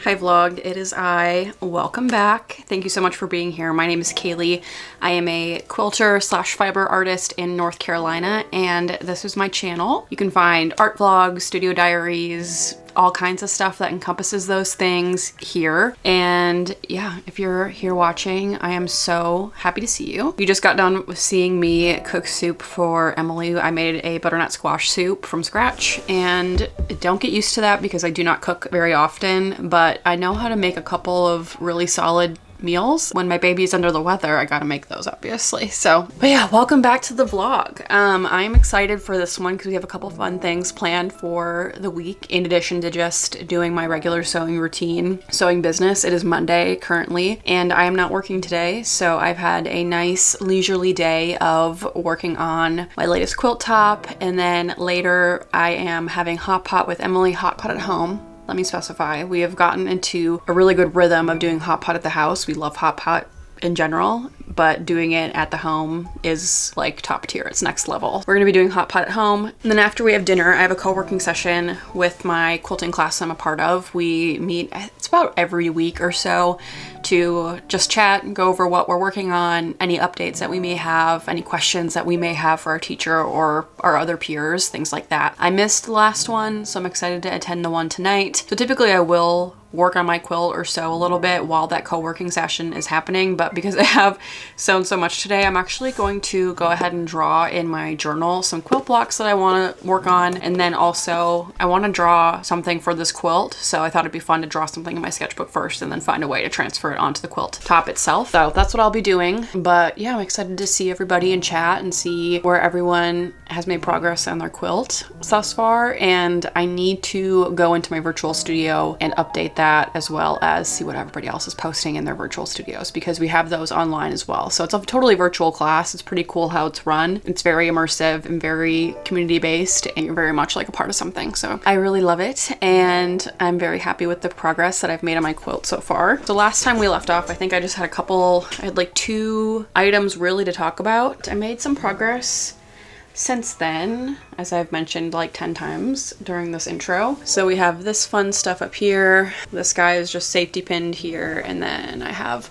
Hi vlog, it is I. Welcome back. Thank you so much for being here. My name is Kaylee. I am a quilter slash fiber artist in North Carolina, and this is my channel. You can find art vlogs, studio diaries, all kinds of stuff that encompasses those things here. And yeah, if you're here watching, I am so happy to see you. You just got done with seeing me cook soup for Emily. I made a butternut squash soup from scratch, and don't get used to that because I do not cook very often, but I know how to make a couple of really solid meals. When my baby's under the weather, I gotta make those, obviously. But yeah, welcome back to the vlog. I'm excited for this one because we have a couple fun things planned for the week. In addition to just doing my regular sewing routine, sewing business, it is Monday currently, and I am not working today. So I've had a nice leisurely day of working on my latest quilt top, and then later I am having hot pot with Emily, hot pot at home. Let me specify, we have gotten into a really good rhythm of doing hot pot at the house. We love hot pot in general, but doing it at the home is like top tier. It's next level. We're gonna be doing hot pot at home. And then after we have dinner, I have a co-working session with my quilting class I'm a part of. We meet, it's about every week or so, to just chat and go over what we're working on, any updates that we may have, any questions that we may have for our teacher or our other peers, things like that. I missed the last one, so I'm excited to attend the one tonight. So typically I will work on my quilt or sew a little bit while that co-working session is happening, but because I have sewn so much today, I'm actually going to go ahead and draw in my journal some quilt blocks that I want to work on, and then also I want to draw something for this quilt, so I thought it'd be fun to draw something in my sketchbook first and then find a way to transfer it onto the quilt top itself. So that's what I'll be doing. But yeah, I'm excited to see everybody and chat and see where everyone has made progress on their quilt thus far, and I need to go into my virtual studio and update that, as well as see what everybody else is posting in their virtual studios, because we have those online as well. So it's a totally virtual class. It's pretty cool how it's run. It's very immersive and very community based, and you're very much like a part of something. So I really love it, and I'm very happy with the progress that I've made on my quilt so far. So last time we left off, I think I just had I had like 2 items really to talk about. I made some progress since then, as I've mentioned like 10 times during this intro. So we have this fun stuff up here. This guy is just safety pinned here, and then I have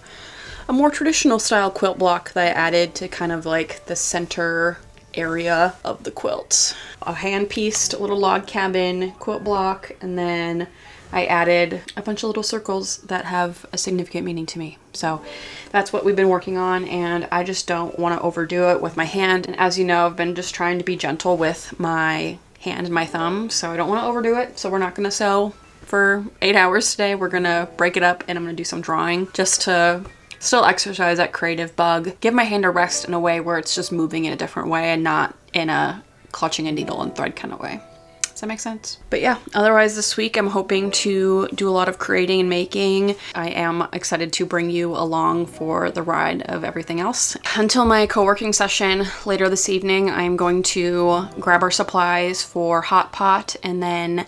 a more traditional style quilt block that I added to kind of like the center area of the quilt. A hand-pieced little log cabin quilt block, and then I added a bunch of little circles that have a significant meaning to me. So that's what we've been working on, and I just don't want to overdo it with my hand. And as you know, I've been just trying to be gentle with my hand and my thumb, so I don't want to overdo it. So we're not going to sew for 8 hours today. We're going to break it up, and I'm going to do some drawing just to still exercise that creative bug. Give my hand a rest in a way where it's just moving in a different way and not in a clutching a needle and thread kind of way. Does that make sense? But yeah, otherwise this week I'm hoping to do a lot of creating and making. I am excited to bring you along for the ride of everything else. Until my co-working session later this evening, I'm going to grab our supplies for hot pot and then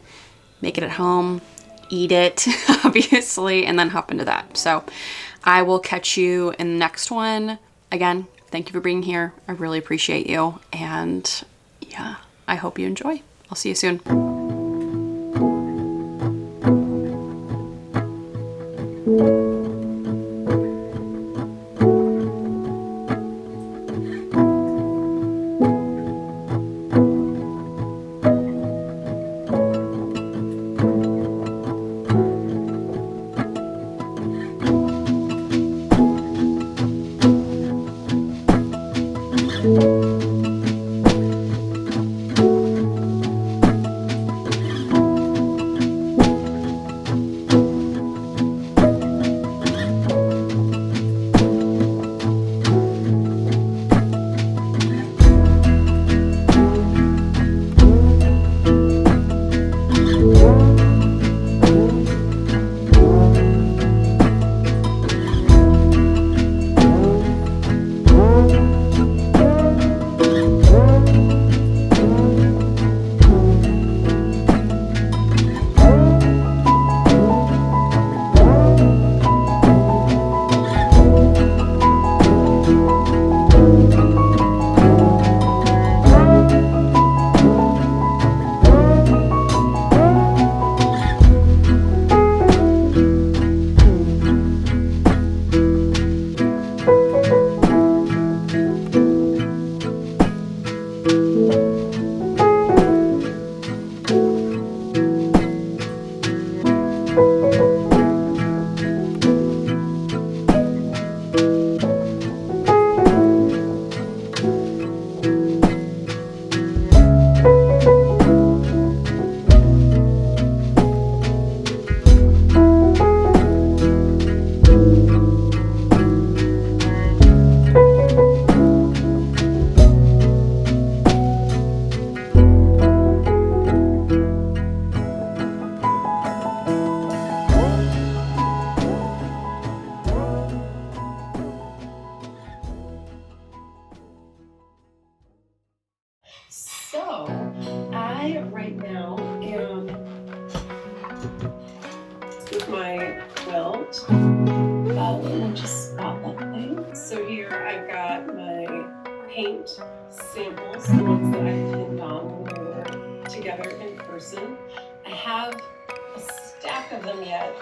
make it at home, eat it, obviously, and then hop into that. So I will catch you in the next one. Again, thank you for being here. I really appreciate you. And yeah, I hope you enjoy. I'll see you soon. So, I right now am with my quilt. Let me just spot that thing. So here I've got my paint samples, the ones that I pinned on when we were together in person. I have a stack of them yet.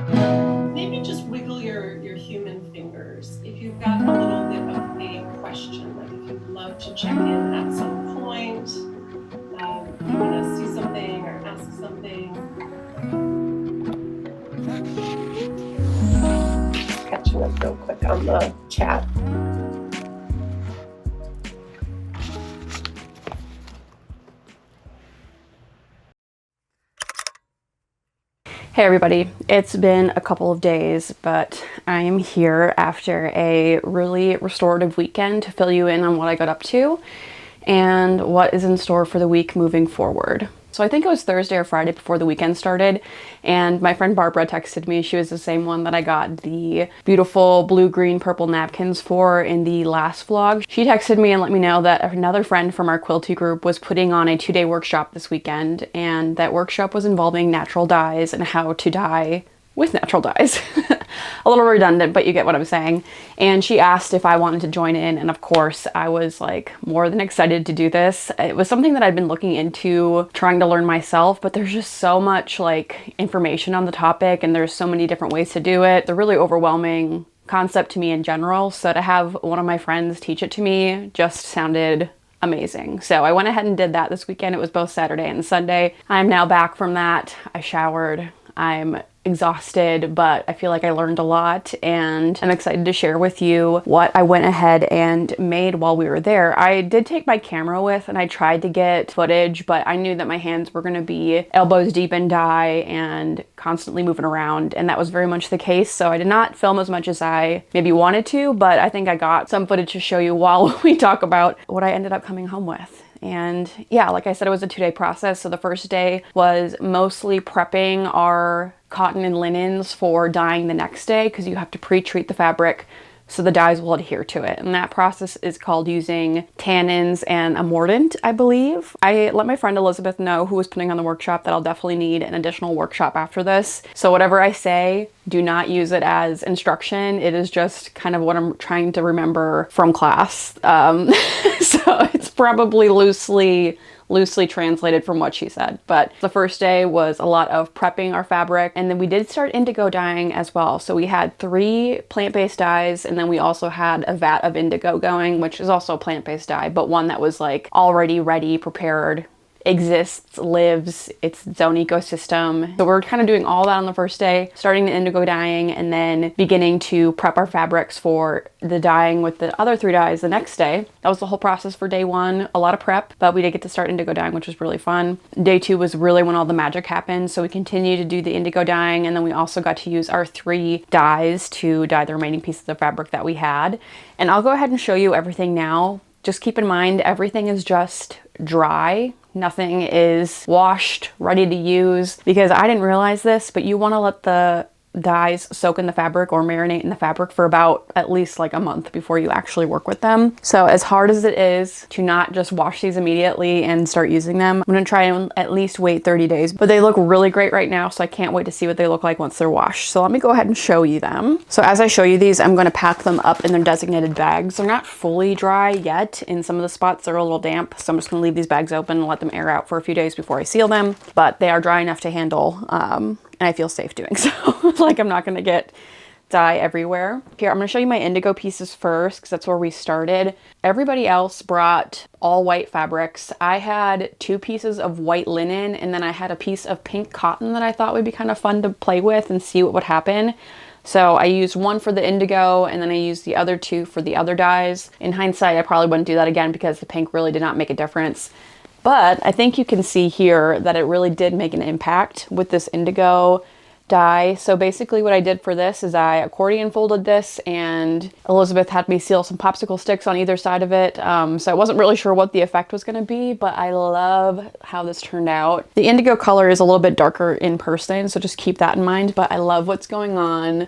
Maybe just wiggle your human fingers. If you've got a little bit of a question, like if you'd love to check in at some point, you want to see something or ask something. Catching up real quick on the chat. Hey everybody, it's been a couple of days, but I am here after a really restorative weekend to fill you in on what I got up to and what is in store for the week moving forward. So I think it was Thursday or Friday before the weekend started, and my friend Barbara texted me. She was the same one that I got the beautiful blue, green, purple napkins for in the last vlog. She texted me and let me know that another friend from our quilty group was putting on a 2-day workshop this weekend, and that workshop was involving natural dyes and how to dye with natural dyes. A little redundant, but you get what I'm saying. And she asked if I wanted to join in, and of course I was like more than excited to do this. It was something that I'd been looking into, trying to learn myself, but there's just so much like information on the topic and there's so many different ways to do it. The really overwhelming concept to me in general, so to have one of my friends teach it to me just sounded amazing. So I went ahead and did that this weekend. It was both Saturday and Sunday. I'm now back from that. I showered. I'm exhausted, but I feel like I learned a lot, and I'm excited to share with you what I went ahead and made while we were there. I did take my camera with and I tried to get footage, but I knew that my hands were going to be elbows deep in dye and constantly moving around, and that was very much the case. So I did not film as much as I maybe wanted to, but I think I got some footage to show you while we talk about what I ended up coming home with. And yeah, like I said, it was a 2-day process. So the first day was mostly prepping our cotton and linens for dyeing the next day, because you have to pre-treat the fabric so the dyes will adhere to it. And that process is called using tannins and a mordant, I believe. I let my friend Elizabeth know, who was putting on the workshop, that I'll definitely need an additional workshop after this. So whatever I say, do not use it as instruction. It is just kind of what I'm trying to remember from class. So it's probably loosely translated from what she said. But the first day was a lot of prepping our fabric, and then we did start indigo dyeing as well. So we had 3 plant-based dyes, and then we also had a vat of indigo going, which is also a plant-based dye, but one that was like already ready, prepared, exists, lives, it's its own ecosystem. So we're kind of doing all that on the first day, starting the indigo dyeing and then beginning to prep our fabrics for the dyeing with the other 3 dyes the next day. That was the whole process for day 1, a lot of prep, but we did get to start indigo dyeing, which was really fun. Day 2 was really when all the magic happened. So we continued to do the indigo dyeing, and then we also got to use our 3 dyes to dye the remaining pieces of fabric that we had. And I'll go ahead and show you everything now. Just keep in mind, everything is just dry. Nothing is washed, ready to use, because I didn't realize this, but you want to let the dyes soak in the fabric or marinate in the fabric for about at least like a month before you actually work with them. So as hard as it is to not just wash these immediately and start using them, I'm going to try and at least wait 30 days, but they look really great right now. So I can't wait to see what they look like once they're washed. So let me go ahead and show you them. So as I show you these, I'm going to pack them up in their designated bags. They're not fully dry yet. In some of the spots, they're a little damp. So I'm just going to leave these bags open and let them air out for a few days before I seal them, but they are dry enough to handle, and I feel safe doing so. Like I'm not going to get dye everywhere. Here, I'm gonna show you my indigo pieces first because that's where we started. Everybody else brought all white fabrics. I had 2 pieces of white linen, and then I had a piece of pink cotton that I thought would be kind of fun to play with and see what would happen. So I used 1 for the indigo, and then I used the other 2 for the other dyes. In hindsight, I probably wouldn't do that again because the pink really did not make a difference. But I think you can see here that it really did make an impact with this indigo dye. So basically what I did for this is I accordion folded this, and Elizabeth had me seal some popsicle sticks on either side of it. So I wasn't really sure what the effect was going to be, but I love how this turned out. The indigo color is a little bit darker in person, so just keep that in mind, but I love what's going on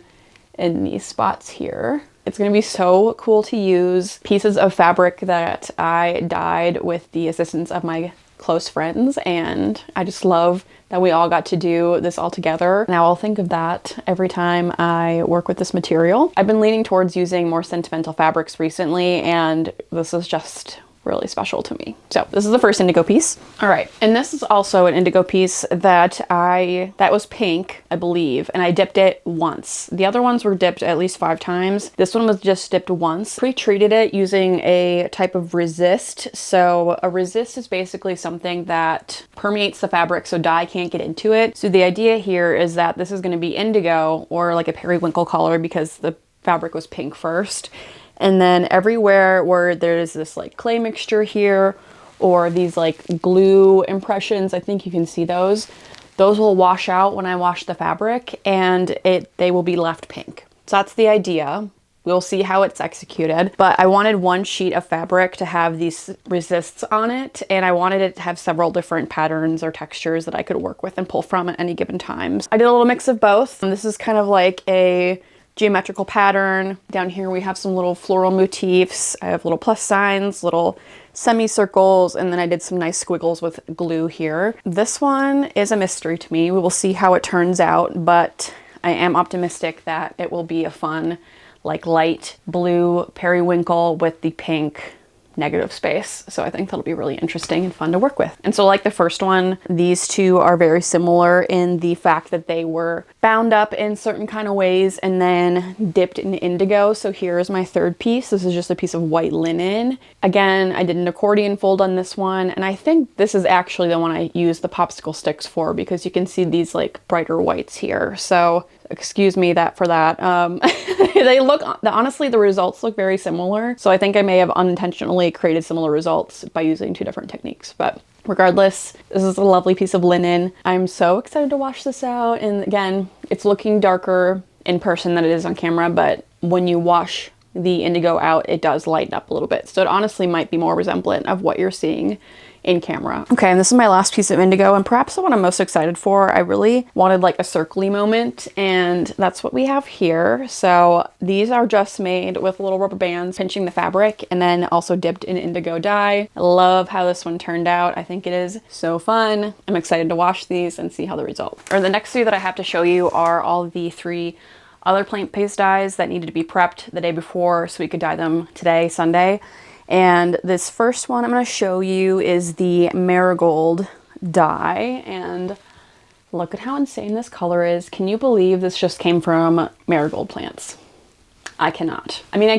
in these spots here. It's going to be so cool to use pieces of fabric that I dyed with the assistance of my close friends, and I just love that we all got to do this all together. Now I'll think of that every time I work with this material. I've been leaning towards using more sentimental fabrics recently, and this is just really special to me. So this is the first indigo piece. All right, and this is also an indigo piece that was pink, I believe, and I dipped it once. The other ones were dipped at least 5 times. This one was just dipped once. Pre-treated it using a type of resist. So a resist is basically something that permeates the fabric so dye can't get into it. So the idea here is that this is going to be indigo or like a periwinkle color because the fabric was pink first. And then everywhere where there's this like clay mixture here or these like glue impressions, I think you can see those will wash out when I wash the fabric, and they will be left pink. So that's the idea. We'll see how it's executed, but I wanted 1 sheet of fabric to have these resists on it, and I wanted it to have several different patterns or textures that I could work with and pull from at any given times. I did a little mix of both, and this is kind of like a geometrical pattern. Down here we have some little floral motifs. I have little plus signs, little semicircles, and then I did some nice squiggles with glue here. This one is a mystery to me. We will see how it turns out, but I am optimistic that it will be a fun, like light blue periwinkle with the pink negative space. So I think that'll be really interesting and fun to work with. And so like the first one, these two are very similar in the fact that they were bound up in certain kind of ways and then dipped in indigo. So here's my third piece. This is just a piece of white linen. Again, I did an accordion fold on this one, and I think this is actually the one I used the popsicle sticks for because you can see these like brighter whites here. So excuse me for that. They look, honestly, the results look very similar. So I think I may have unintentionally created similar results by using 2 different techniques, but regardless, this is a lovely piece of linen. I'm so excited to wash this out. And again, it's looking darker in person than it is on camera, but when you wash the indigo out, it does lighten up a little bit. So it honestly might be more resemblant of what you're seeing in camera. Okay, and this is my last piece of indigo, and perhaps the one I'm most excited for. I really wanted like a circly moment, and that's what we have here. So these are just made with little rubber bands pinching the fabric and then also dipped in indigo dye. I love how this one turned out. I think it is so fun. I'm excited to wash these and see how the result. Or the next 3 that I have to show you are all the 3 other plant-based dyes that needed to be prepped the day before so we could dye them today, Sunday. And this first one I'm going to show you is the marigold dye, and look at how insane this color is. Can you believe this just came from marigold plants? I cannot. I mean, I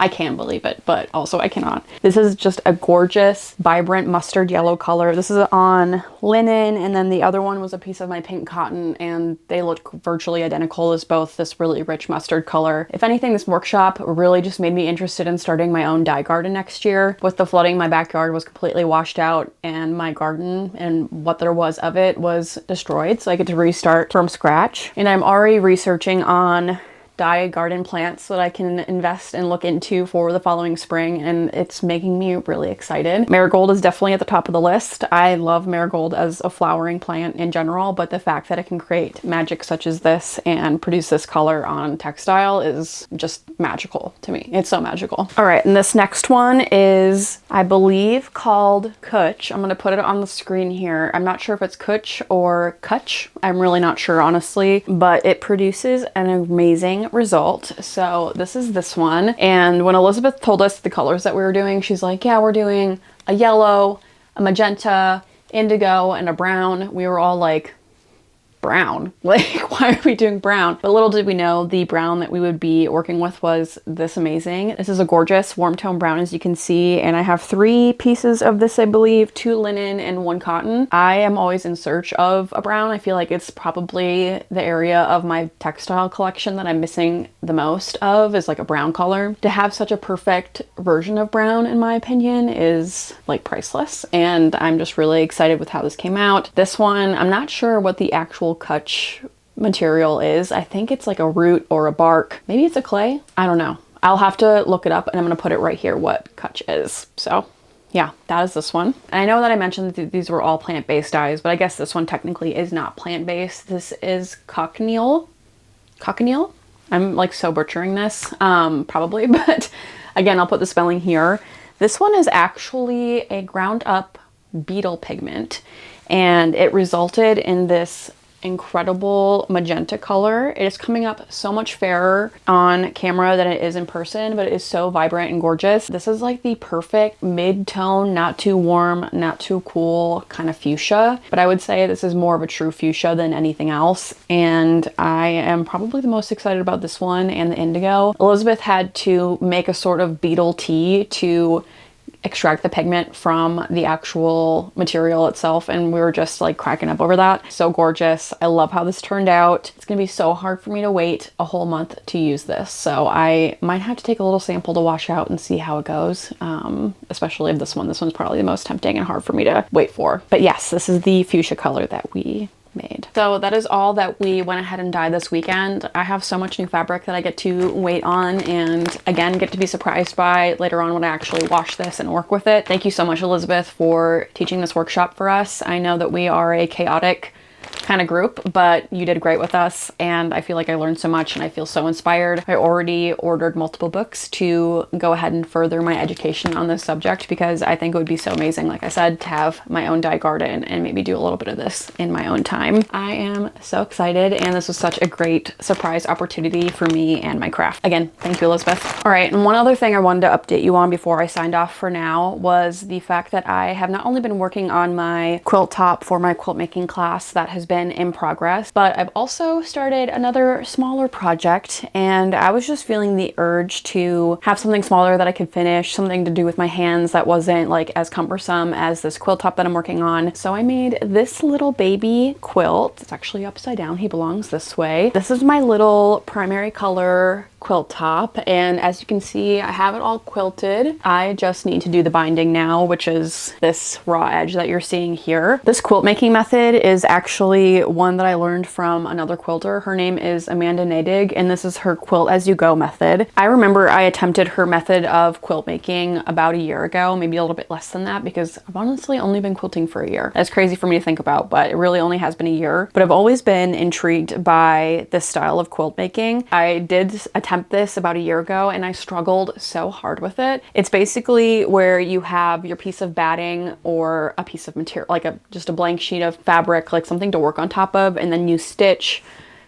can believe it, but also I cannot. This is just a gorgeous, vibrant mustard yellow color. This is on linen, and then the other one was a piece of my pink cotton, and they look virtually identical as both this really rich mustard color. If anything, this workshop really just made me interested in starting my own dye garden next year. With the flooding, my backyard was completely washed out, and my garden and what there was of it was destroyed, so I get to restart from scratch. And I'm already researching on dye garden plants that I can invest and look into for the following spring, and it's making me really excited. Marigold is definitely at the top of the list. I love marigold as a flowering plant in general, but the fact that it can create magic such as this and produce this color on textile is just magical to me. It's so magical. All right, and this next one is, I believe, called qult. I'm gonna put it on the screen here. I'm not sure if it's qult or kutch. I'm really not sure, honestly, but it produces an amazing result. So this is this one, and when Elizabeth told us the colors that we were doing, she's like, yeah, we're doing a yellow, a magenta, indigo, and a brown. We were all like, brown. Like, why are we doing brown? But little did we know the brown that we would be working with was this amazing. This is a gorgeous warm tone brown, as you can see, and I have 3 pieces of this, I believe, 2 linen and 1 cotton. I am always in search of a brown. I feel like it's probably the area of my textile collection that I'm missing the most of, is like a brown color. To have such a perfect version of brown, in my opinion, is like priceless, and I'm just really excited with how this came out. This one, I'm not sure what the actual kutch material is. I think it's like a root or a bark. Maybe it's a clay. I don't know. I'll have to look it up, and I'm gonna put it right here what kutch is. So yeah, that is this one. And I know that I mentioned that these were all plant-based dyes, but I guess this one technically is not plant-based. This is cochineal. Cochineal? I'm like so butchering this, probably, but again, I'll put the spelling here. This one is actually a ground up beetle pigment, and it resulted in this incredible magenta color. It is coming up so much fairer on camera than it is in person, but it is so vibrant and gorgeous. This is like the perfect mid-tone, not too warm, not too cool kind of fuchsia, but I would say this is more of a true fuchsia than anything else, and I am probably the most excited about this one and the indigo. Elizabeth had to make a sort of beetle tea to extract the pigment from the actual material itself, and we were just like cracking up over that. So gorgeous. I love how this turned out. It's gonna be so hard for me to wait a whole month to use this, so I might have to take a little sample to wash out and see how it goes, especially if this one's probably the most tempting and hard for me to wait for. But yes, this is the fuchsia color that we made. So that is all that we went ahead and dyed this weekend. I have so much new fabric that I get to wait on, and again, get to be surprised by later on when I actually wash this and work with it. Thank you so much, Elizabeth, for teaching this workshop for us. I know that we are a chaotic kind of group, but you did great with us, and I feel like I learned so much and I feel so inspired. I already ordered multiple books to go ahead and further my education on this subject, because I think it would be so amazing, like I said, to have my own dye garden and maybe do a little bit of this in my own time. I am so excited, and this was such a great surprise opportunity for me and my craft. Again, thank you, Elizabeth. All right, and one other thing I wanted to update you on before I signed off for now was the fact that I have not only been working on my quilt top for my quilt making class that has been in progress, but I've also started another smaller project, and I was just feeling the urge to have something smaller that I could finish, something to do with my hands that wasn't like as cumbersome as this quilt top that I'm working on. So I made this little baby quilt. It's actually upside down. He belongs this way. This is my little primary color quilt top, and as you can see, I have it all quilted. I just need to do the binding now, which is this raw edge that you're seeing here. This quilt making method is actually one that I learned from another quilter. Her name is Amanda Nadig, and this is her quilt-as-you-go method. I remember I attempted her method of quilt making about a year ago, maybe a little bit less than that, because I've honestly only been quilting for a year. That's crazy for me to think about, but it really only has been a year. But I've always been intrigued by this style of quilt making. I did attempt this about a year ago, and I struggled so hard with it. It's basically where you have your piece of batting or a piece of material, like just a blank sheet of fabric, like something to work on top of, and then you stitch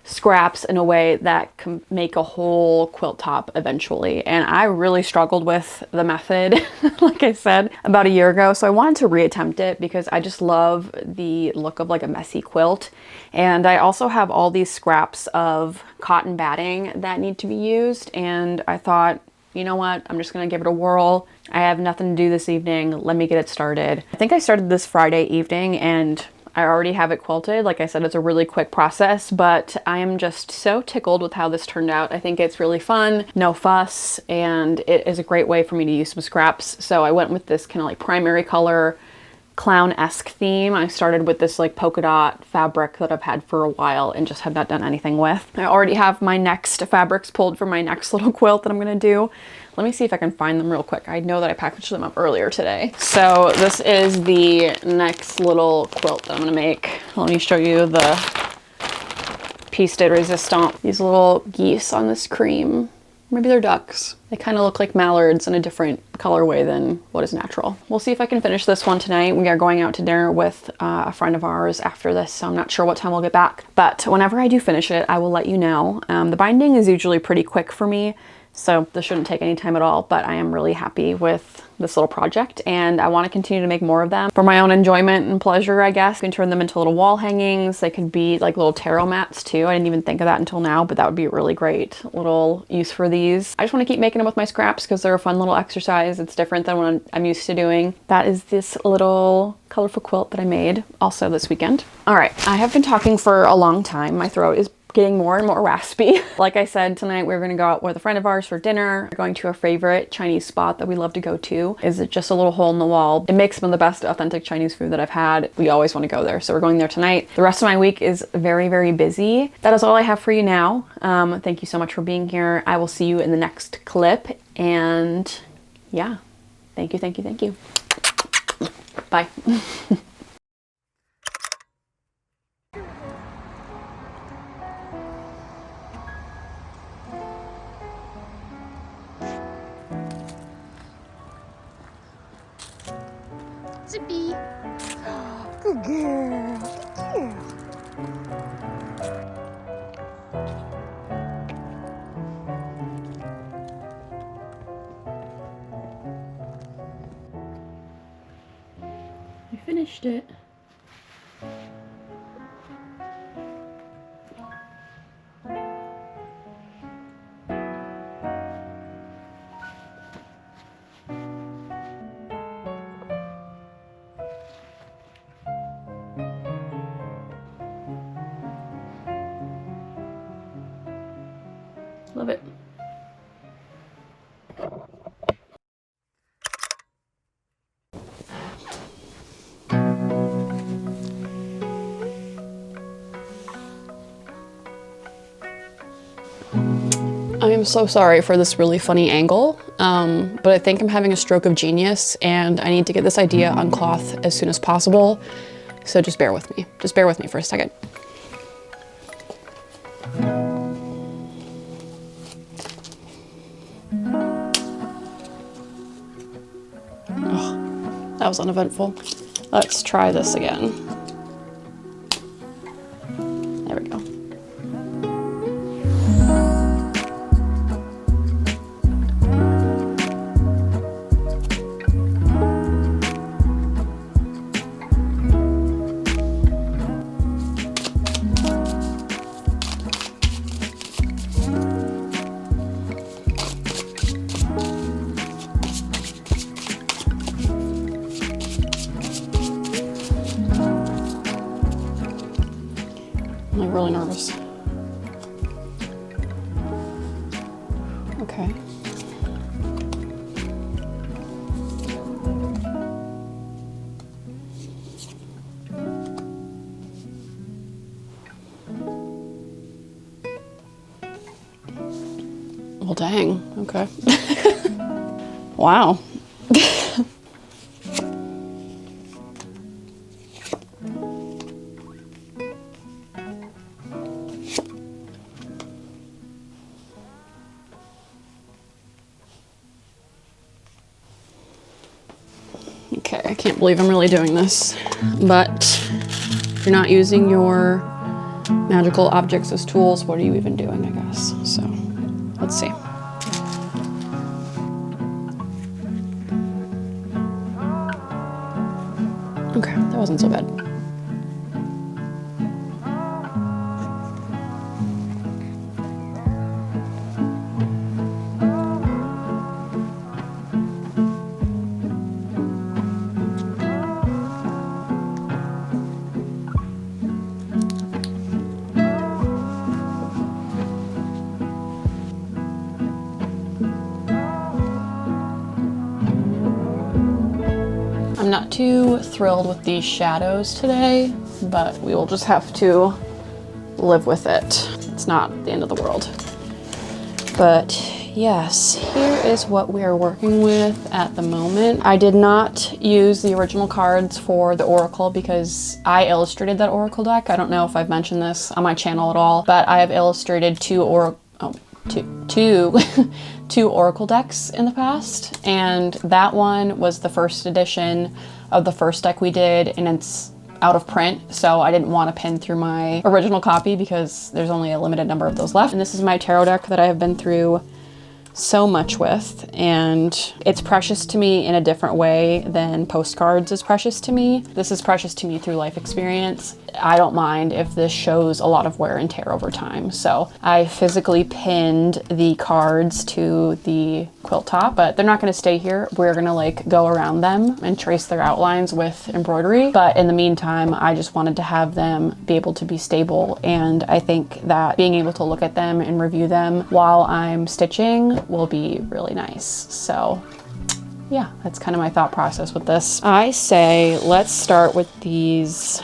scraps in a way that can make a whole quilt top eventually. And I really struggled with the method, like I said, about a year ago. So I wanted to reattempt it because I just love the look of like a messy quilt. And I also have all these scraps of cotton batting that need to be used. And I thought, you know what, I'm just gonna give it a whirl. I have nothing to do this evening. Let me get it started. I think I started this Friday evening, and I already have it quilted. Like I said, it's a really quick process, but I am just so tickled with how this turned out. I think it's really fun, no fuss, and it is a great way for me to use some scraps. So I went with this kind of like primary color, clown-esque theme. I started with this like polka dot fabric that I've had for a while and just have not done anything with. I already have my next fabrics pulled for my next little quilt that I'm gonna do. Let me see if I can find them real quick. I know that I packaged them up earlier today. So this is the next little quilt that I'm gonna make. Let me show you the piece de resistance. These little geese on this cream. Maybe they're ducks. They kind of look like mallards in a different colorway than what is natural. We'll see if I can finish this one tonight. We are going out to dinner with a friend of ours after this, so I'm not sure what time we'll get back. But whenever I do finish it, I will let you know. The binding is usually pretty quick for me, so this shouldn't take any time at all, but I am really happy with this little project, and I want to continue to make more of them for my own enjoyment and pleasure, I guess. You can turn them into little wall hangings. They could be like little tarot mats too. I didn't even think of that until now, but that would be a really great little use for these. I just want to keep making them with my scraps because they're a fun little exercise. It's different than what I'm used to doing. That is this little colorful quilt that I made also this weekend. All right, I have been talking for a long time. My throat is getting more and more raspy. Like I said, tonight we're gonna go out with a friend of ours for dinner. We're going to our favorite Chinese spot that we love to go to. Is it just a little hole in the wall? It makes some of the best authentic Chinese food that I've had. We always want to go there, so we're going there tonight. The rest of my week is very, very busy. That is all I have for you now. Thank you so much for being here. I will see you in the next clip, and yeah, thank you, thank you, thank you. Bye. Zippy. Good girl. Good girl. I finished it. Love it. I am so sorry for this really funny angle, but I think I'm having a stroke of genius and I need to get this idea on cloth as soon as possible. So just bear with me. Just bear with me for a second. Oh, that was uneventful. Let's try this again. There we go. I'm like really nervous. Okay. Well, dang. Okay. Wow. Okay, I can't believe I'm really doing this, but if you're not using your magical objects as tools, what are you even doing, I guess? So, let's see. Okay, that wasn't so bad. I'm not too thrilled with these shadows today, but we will just have to live with it. It's not the end of the world. But yes, here is what we are working with at the moment. I did not use the original cards for the Oracle because I illustrated that Oracle deck. I don't know if I've mentioned this on my channel at all, but I have illustrated two Oracle decks in the past, and that one was the first edition of the first deck we did, and it's out of print, so I didn't want to pin through my original copy because there's only a limited number of those left. And this is my tarot deck that I have been through so much with, and it's precious to me in a different way than postcards is precious to me. This is precious to me through life experience. I don't mind if this shows a lot of wear and tear over time. So I physically pinned the cards to the quilt top, but they're not going to stay here. We're going to like go around them and trace their outlines with embroidery. But in the meantime, I just wanted to have them be able to be stable. And I think that being able to look at them and review them while I'm stitching will be really nice. So yeah, that's kind of my thought process with this. I say let's start with these.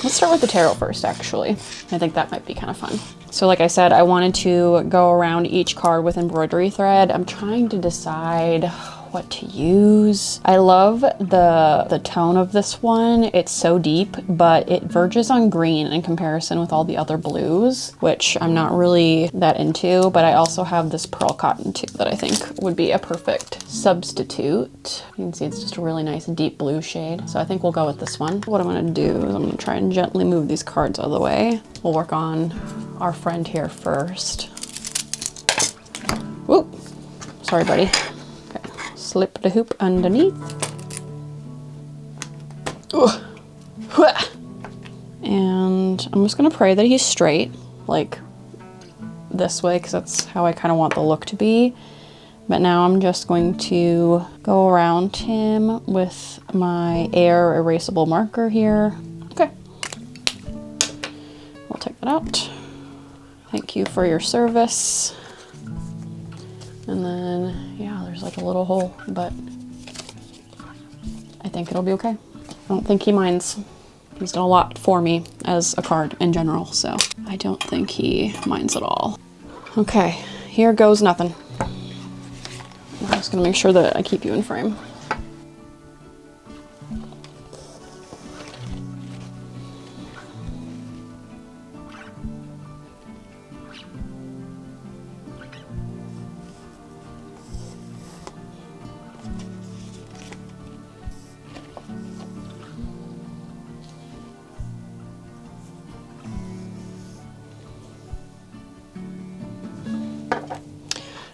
Let's start with the tarot first, actually. I think that might be kind of fun. So like I said, I wanted to go around each card with embroidery thread. I'm trying to decide what to use. I love the tone of this one. It's so deep, but it verges on green in comparison with all the other blues, which I'm not really that into, but I also have this pearl cotton too that I think would be a perfect substitute. You can see it's just a really nice deep blue shade. So I think we'll go with this one. What I'm gonna do is I'm gonna try and gently move these cards out of the way. We'll work on our friend here first. Whoop, sorry buddy. Slip the hoop underneath. Ooh. And I'm just gonna pray that he's straight, like this way, because that's how I kind of want the look to be. But now I'm just going to go around him with my air erasable marker here. Okay. We'll take that out. Thank you for your service. And then, yeah, there's like a little hole, but I think it'll be okay. I don't think he minds. He's done a lot for me as a card in general, so I don't think he minds at all. Okay, here goes nothing. I'm just gonna make sure that I keep you in frame.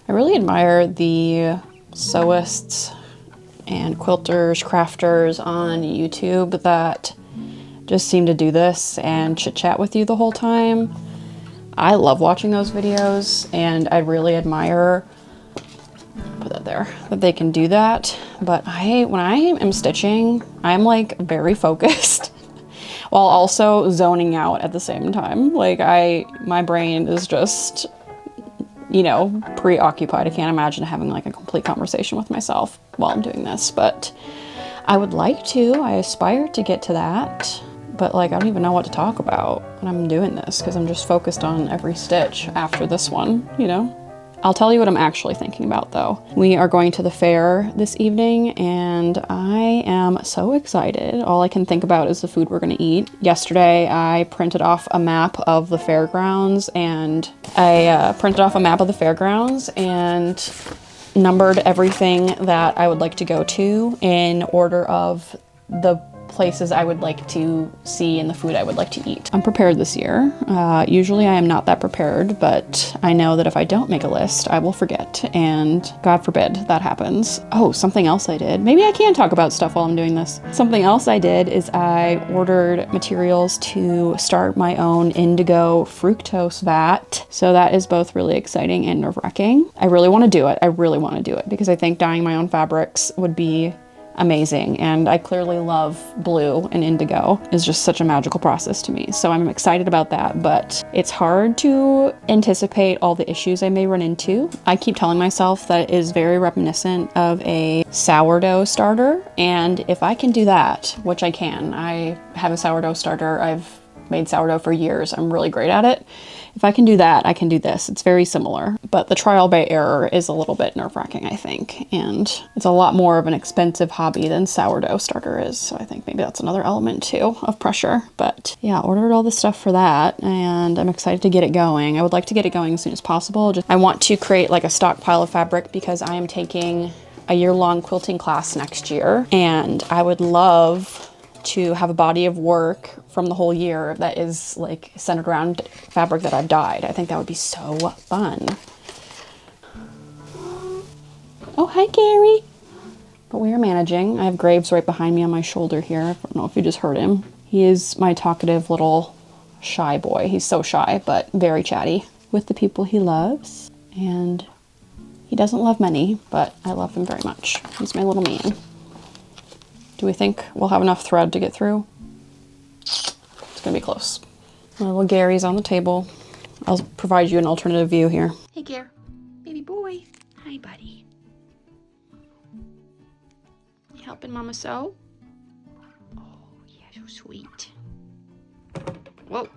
I really admire the sewists and quilters, crafters on YouTube that just seem to do this and chit chat with you the whole time. I love watching those videos, and I really admire, put that there, that they can do that. But when I am stitching, I'm like very focused while also zoning out at the same time. Like my brain is just, you know, preoccupied. I can't imagine having like a complete conversation with myself while I'm doing this, but I would like to. I aspire to get to that, but like I don't even know what to talk about when I'm doing this because I'm just focused on every stitch after this one, you know? I'll tell you what I'm actually thinking about though. We are going to the fair this evening and I am so excited. All I can think about is the food we're gonna eat. Yesterday I printed off a map of the fairgrounds and numbered everything that I would like to go to in order of the places I would like to see and the food I would like to eat. I'm prepared this year. Usually I am not that prepared, but I know that if I don't make a list, I will forget, and God forbid that happens. Oh, something else I did. Maybe I can talk about stuff while I'm doing this. Something else I did is I ordered materials to start my own indigo fructose vat. So that is both really exciting and nerve-wracking. I really want to do it. I really want to do it because I think dyeing my own fabrics would be amazing, and I clearly love blue, and indigo is just such a magical process to me. So I'm excited about that, but it's hard to anticipate all the issues I may run into. I keep telling myself that it is very reminiscent of a sourdough starter, and if I can do that, which I can, I have a sourdough starter, I've made sourdough for years, I'm really great at it. If I can do that, I can do this. It's very similar, but the trial by error is a little bit nerve-wracking, I think, and it's a lot more of an expensive hobby than sourdough starter is, so I think maybe that's another element too of pressure. But yeah, ordered all the stuff for that, and I'm excited to get it going. I would like to get it going as soon as possible. I want to create like a stockpile of fabric because I am taking a year-long quilting class next year, and I would love to have a body of work from the whole year that is like centered around fabric that I've dyed. I think that would be so fun. Oh, hi, Gary. But we are managing. I have Graves right behind me on my shoulder here. I don't know if you just heard him. He is my talkative little shy boy. He's so shy, but very chatty with the people he loves. And he doesn't love many, but I love him very much. He's my little man. Do we think we'll have enough thread to get through? It's gonna be close. Little Gary's on the table. I'll provide you an alternative view here. Hey, Gare. Baby boy. Hi, buddy. You helping Mama sew? Oh, yeah, so sweet. Whoa.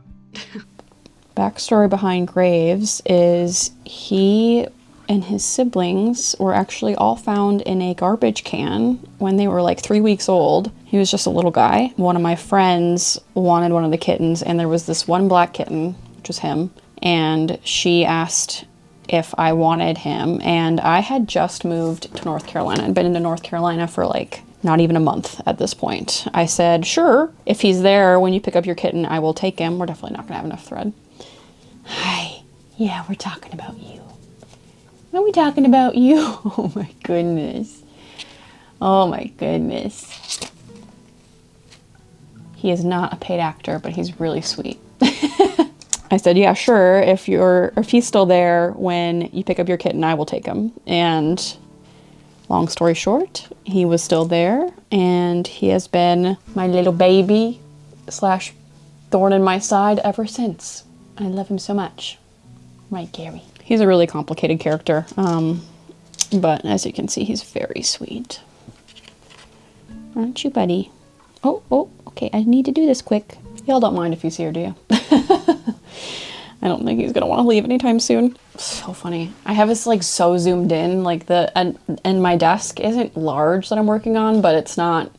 Backstory behind Graves is he and his siblings were actually all found in a garbage can when they were like 3 weeks old. He was just a little guy. One of my friends wanted one of the kittens, and there was this one black kitten, which was him, and she asked if I wanted him, and I had just moved to North Carolina. I'd been into North Carolina for like not even a month at this point. I said, sure, if he's there when you pick up your kitten, I will take him. We're definitely not gonna have enough thread. Hi. Yeah, we're talking about you. Are we talking about you? Oh my goodness. Oh my goodness. He is not a paid actor, but he's really sweet. I said, yeah, sure. If he's still there when you pick up your kitten, I will take him. And long story short, he was still there, and he has been my little baby slash thorn in my side ever since. I love him so much. Right, Gary. He's a really complicated character, but as you can see, he's very sweet. Aren't you, buddy? Oh, okay, I need to do this quick. Y'all don't mind if he's here, do you? I don't think he's gonna want to leave anytime soon. So funny. I have this like so zoomed in, like and my desk isn't large that I'm working on, but it's not,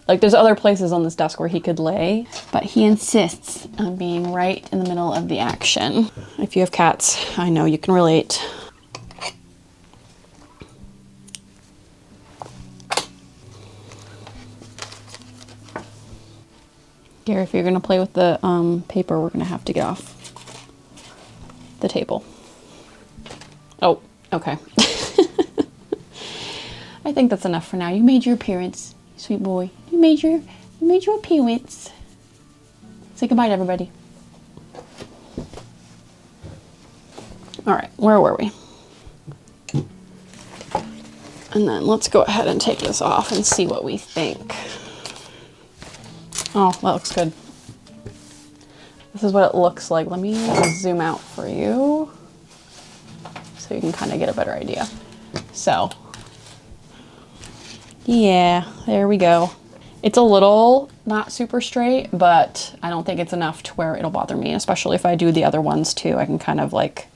like there's other places on this desk where he could lay, but he insists on being right in the middle of the action. If you have cats, I know you can relate. Gary, if you're gonna play with the paper, we're gonna have to get off the table. Oh, okay. I think that's enough for now. You made your appearance, sweet boy. You made your appearance. Say goodbye to everybody. All right, where were we? And then let's go ahead and take this off and see what we think. Oh, that looks good. This is what it looks like. Let me zoom out for you so you can kind of get a better idea. So, yeah, there we go. It's a little not super straight, but I don't think it's enough to where it'll bother me, especially if I do the other ones too. I can kind of like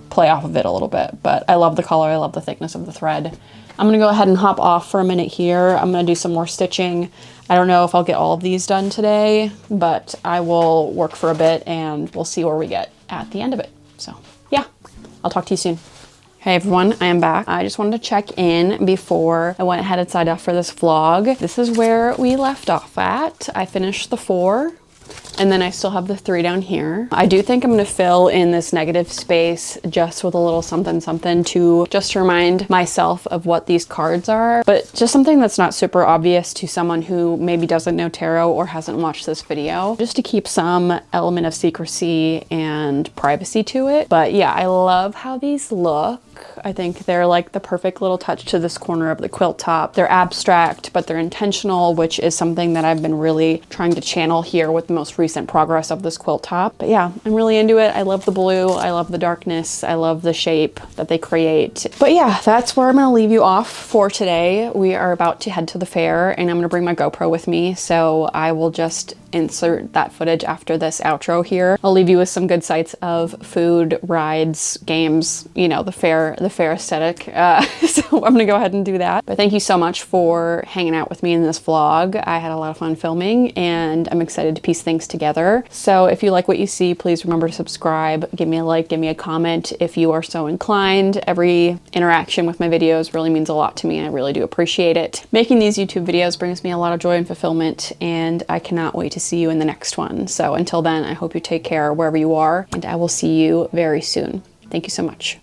play off of it a little bit, but I love the color. I love the thickness of the thread. I'm gonna go ahead and hop off for a minute here. I'm gonna do some more stitching. I don't know if I'll get all of these done today, but I will work for a bit and we'll see where we get at the end of it. So yeah, I'll talk to you soon. Hey everyone, I am back. I just wanted to check in before I went ahead and signed off for this vlog. This is where we left off at. I finished the 4. And then I still have the 3 down here. I do think I'm gonna fill in this negative space just with a little something something to just remind myself of what these cards are, but just something that's not super obvious to someone who maybe doesn't know tarot or hasn't watched this video, just to keep some element of secrecy and privacy to it. But yeah, I love how these look. I think they're like the perfect little touch to this corner of the quilt top. They're abstract, but they're intentional, which is something that I've been really trying to channel here with the most recent progress of this quilt top. But yeah, I'm really into it. I love the blue. I love the darkness. I love the shape that they create. But yeah, that's where I'm gonna leave you off for today. We are about to head to the fair and I'm gonna bring my GoPro with me. So I will just insert that footage after this outro here. I'll leave you with some good sights of food, rides, games, you know, the fair aesthetic. So I'm gonna go ahead and do that. But thank you so much for hanging out with me in this vlog. I had a lot of fun filming and I'm excited to piece things together. So if you like what you see, please remember to subscribe, give me a like, give me a comment if you are so inclined. Every interaction with my videos really means a lot to me and I really do appreciate it. Making these YouTube videos brings me a lot of joy and fulfillment and I cannot wait to see you in the next one. So until then, I hope you take care wherever you are and I will see you very soon. Thank you so much.